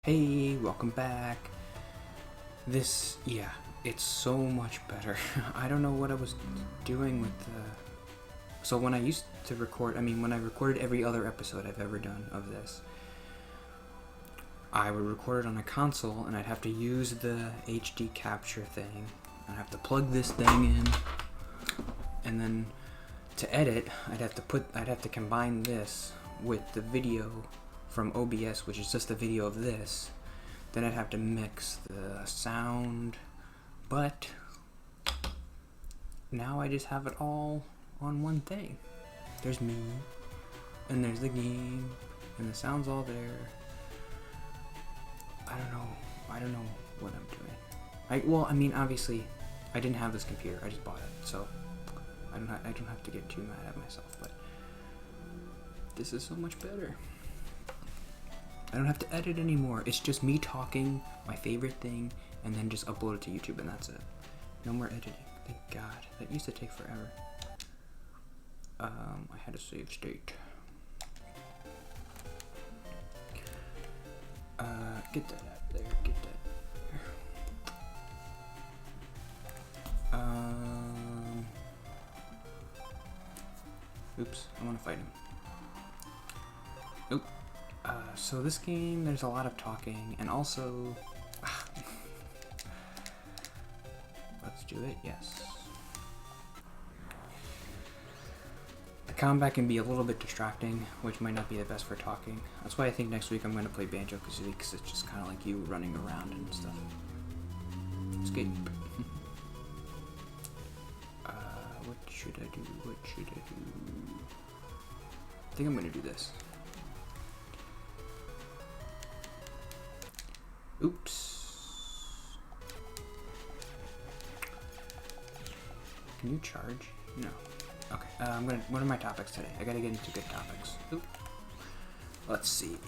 Hey, welcome back. It's so much better. I don't know what I was doing with the... So when I used to record, when I recorded every other episode I've ever done of this, I would record it on a console and I'd have to use the HD capture thing. I'd have to plug this thing in, and then to edit, I'd have to combine this with the video from OBS, which is just a video of this. Then I'd have to mix the sound, but now I just have it all on one thing. There's me, and there's the game, and the sound's all there. I don't know what I'm doing. Obviously, I didn't have this computer. I just bought it, so I don't have to get too mad at myself. But this is so much better. I don't have to edit anymore. It's just me talking, my favorite thing, and then just upload it to YouTube, and that's it. No more editing. Thank God. That used to take forever. I had a save state. Get that out there. Get that there. Oops. I want to fight him. Nope. So this game, there's a lot of talking, and also... Let's do it, yes. The combat can be a little bit distracting, which might not be the best for talking. That's why I think next week I'm going to play Banjo-Kazooie, because it's just kind of like you running around and stuff. Escape. What should I do? I think I'm going to do this. Oops. Can you charge? No. Okay. What are my topics today? I gotta get into good topics. Oop. Let's see.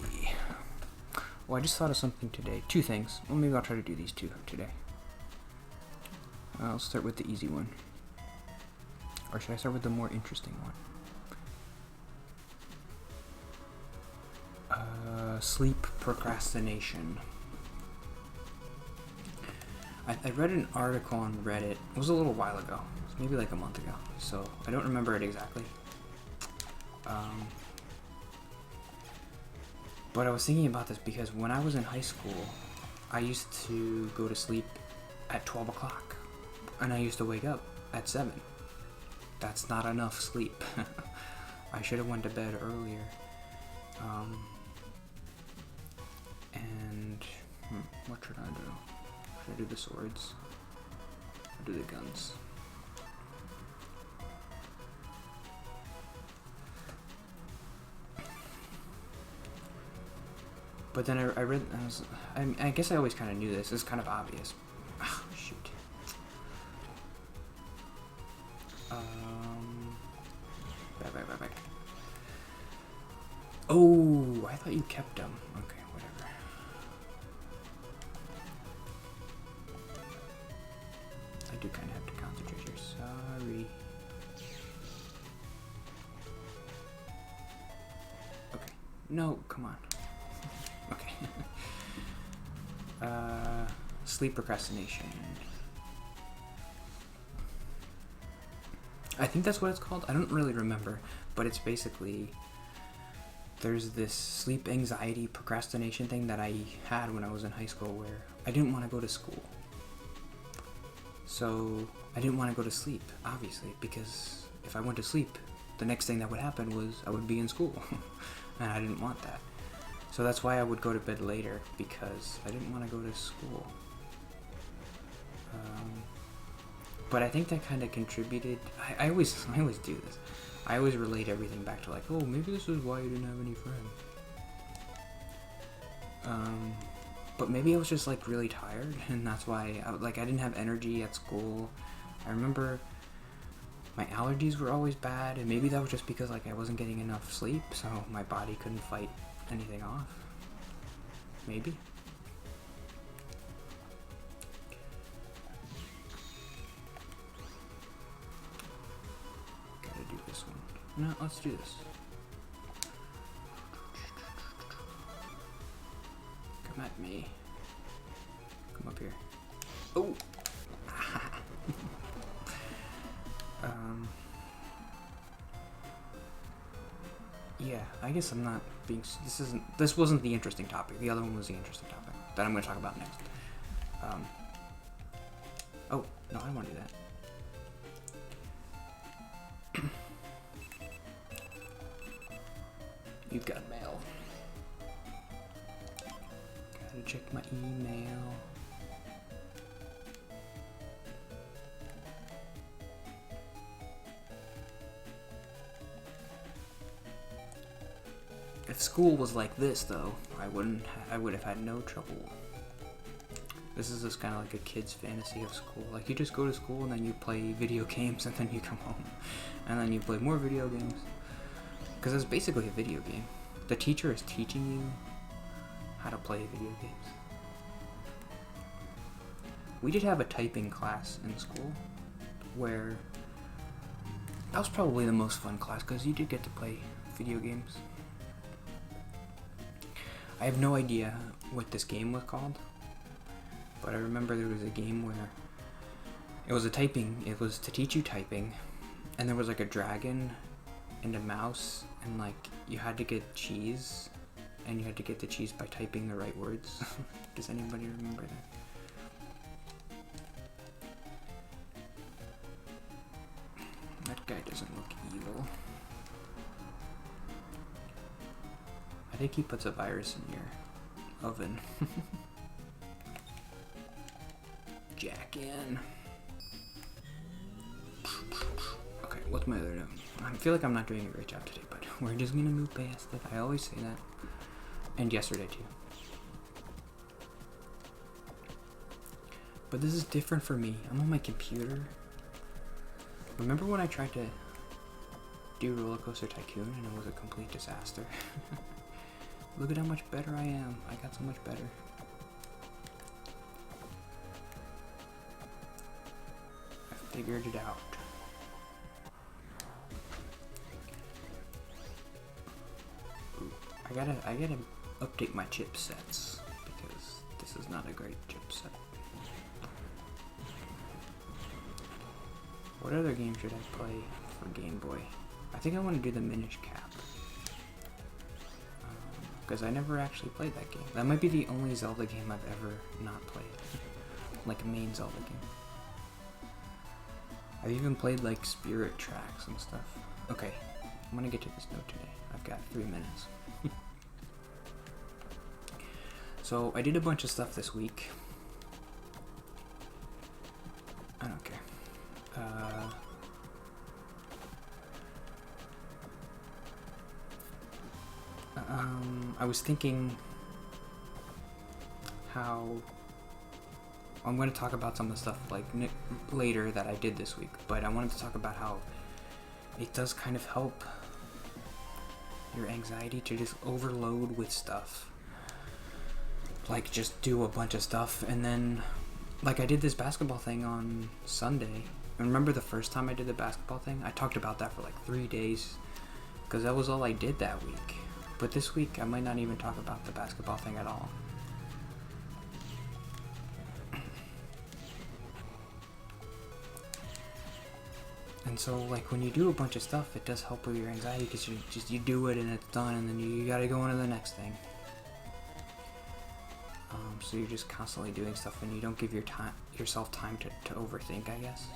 Well, I just thought of something today. Two things. Well, maybe I'll try to do these two today. I'll start with the easy one. Or should I start with the more interesting one? Sleep procrastination. I read an article on Reddit. It was a little while ago. It was maybe like a month ago. So I don't remember it exactly. But I was thinking about this because when I was in high school, I used to go to sleep at 12 o'clock. And I used to wake up at 7. That's not enough sleep. I should have went to bed earlier. What should I do? Should I do the swords? Or do the guns? But then I read, I guess I always kind of knew this. It's kind of obvious. Oh, shoot. Back. Oh, I thought you kept them. Okay, whatever. I do kind of have to concentrate here. Sorry. Okay. No, come on. Okay. Sleep procrastination. I think that's what it's called. I don't really remember, but it's basically... There's this sleep anxiety procrastination thing that I had when I was in high school where I didn't want to go to school. So I didn't want to go to sleep, obviously, because if I went to sleep, the next thing that would happen was I would be in school. And I didn't want that. So that's why I would go to bed later, because I didn't want to go to school. But I think that kind of contributed. I always do this. I always relate everything back to like, oh, maybe this is why you didn't have any friends. But maybe I was just like really tired, and that's why I didn't have energy at school. I remember my allergies were always bad, and maybe that was just because like I wasn't getting enough sleep, so my body couldn't fight anything off. Maybe. Gotta do this one. No, let's do this. Come smack me. Come up here. Oh! Yeah, I guess I'm not being... This wasn't the interesting topic. The other one was the interesting topic that I'm going to talk about next. Oh, no, I don't want to do that. You've got mail. Gotta check my email. If school was like this, though, I would have had no trouble. This is just kind of like a kid's fantasy of school. Like, you just go to school and then you play video games and then you come home. And then you play more video games. Because it's basically a video game. The teacher is teaching you how to play video games. We did have a typing class in school where that was probably the most fun class because you did get to play video games. I have no idea what this game was called, but I remember there was a game where it was it was to teach you typing, and there was like a dragon and a mouse, and like you had to get cheese, and you had to get the cheese by typing the right words. Does anybody remember that? That guy doesn't look evil. I think he puts a virus in your oven. Jack in. Okay, what's my other note? I feel like I'm not doing a great job today, but we're just gonna move past it. I always say that. And yesterday too. But this is different for me. I'm on my computer. Remember when I tried to do Roller Coaster Tycoon and it was a complete disaster? Look at how much better I am. I got so much better. I figured it out. Ooh, I gotta update my chipsets because this is not a great chipset. What other game should I play for Game Boy? I think I want to do the Minish Cap. Because I never actually played that game. That might be the only Zelda game I've ever not played. Like a main Zelda game. I've even played like Spirit Tracks and stuff. Okay, I'm gonna get to this note today. I've got 3 minutes. So I did a bunch of stuff this week. I don't care. I was thinking how I'm going to talk about some of the stuff like later that I did this week, but I wanted to talk about how it does kind of help your anxiety to just overload with stuff. Like just do a bunch of stuff, and then like I did this basketball thing on Sunday. And remember the first time I did the basketball thing? I talked about that for like 3 days because that was all I did that week. But this week, I might not even talk about the basketball thing at all. And so, like, when you do a bunch of stuff, it does help with your anxiety because you do it and it's done, and then you gotta go on to the next thing. So you're just constantly doing stuff, and you don't give yourself time to overthink, I guess.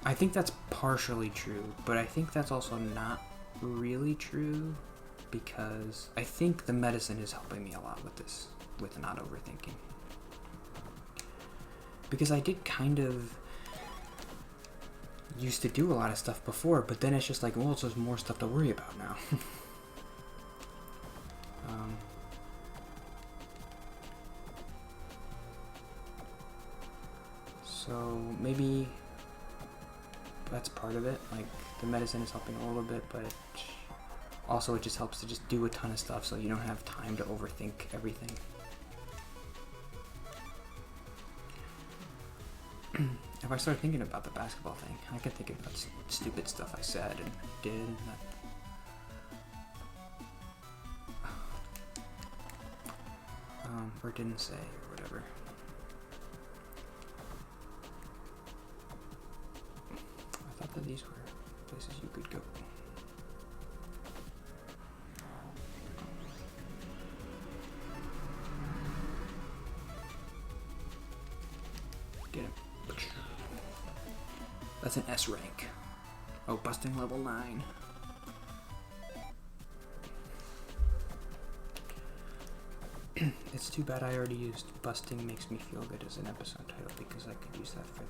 I think that's partially true, but I think that's also not really true because I think the medicine is helping me a lot with this, with not overthinking. Because I did kind of used to do a lot of stuff before, but then it's just like, well, it's just more stuff to worry about now. So maybe that's part of it. Like the medicine is helping a little bit, but also it just helps to just do a ton of stuff so you don't have time to overthink everything. If I start thinking about the basketball thing, I can think about stupid stuff I said and did. Or didn't say, or whatever. I thought that these were places you could go. Get him. That's an S rank. Oh, busting level 9. It's too bad I already used busting makes me feel good as an episode title because I could use that for the...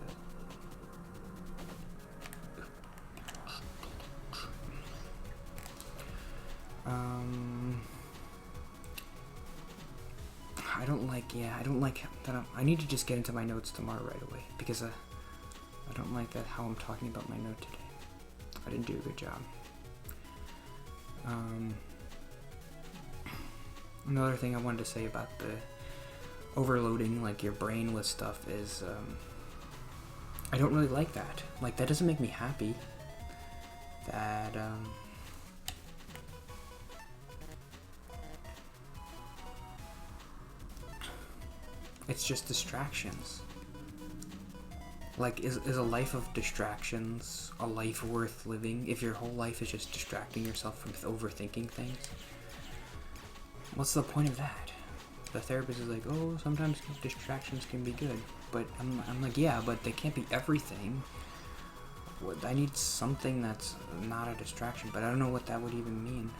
I don't like that. I need to just get into my notes tomorrow right away because I don't like that how I'm talking about my note today. I didn't do a good job. Another thing I wanted to say about the overloading like your brain with stuff is I don't really like that. Like that doesn't make me happy. That it's just distractions. Like, is a life of distractions a life worth living if your whole life is just distracting yourself from overthinking things? What's the point of that? The therapist is like, oh, sometimes distractions can be good. But I'm like, yeah, but they can't be everything. I need something that's not a distraction, but I don't know what that would even mean.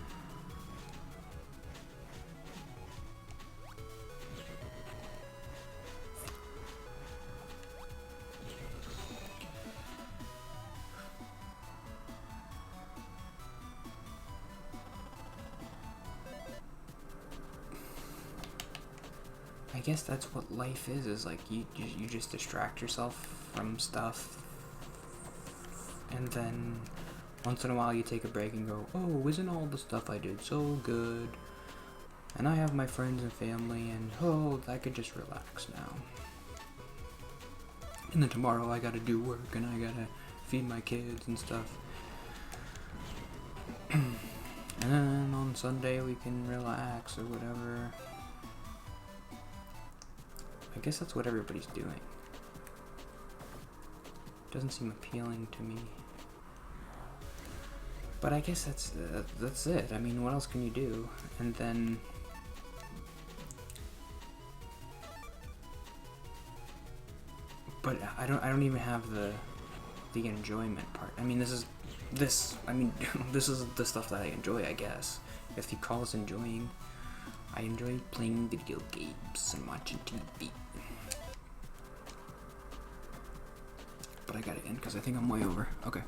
I guess that's what life is like you just distract yourself from stuff, and then once in a while you take a break and go, oh, isn't all the stuff I did so good? And I have my friends and family, and oh, I could just relax now. And then tomorrow I gotta do work, and I gotta feed my kids and stuff. And then on Sunday we can relax or whatever. I guess that's what everybody's doing. Doesn't seem appealing to me. But I guess that's it. I mean, what else can you do? And then but I don't even have the enjoyment part. I mean, this is the stuff that I enjoy, I guess. If you call this enjoying. I enjoy playing video games and watching TV. But I gotta end because I think I'm way over. Okay.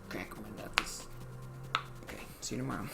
Crack my nuts. Okay, see you tomorrow.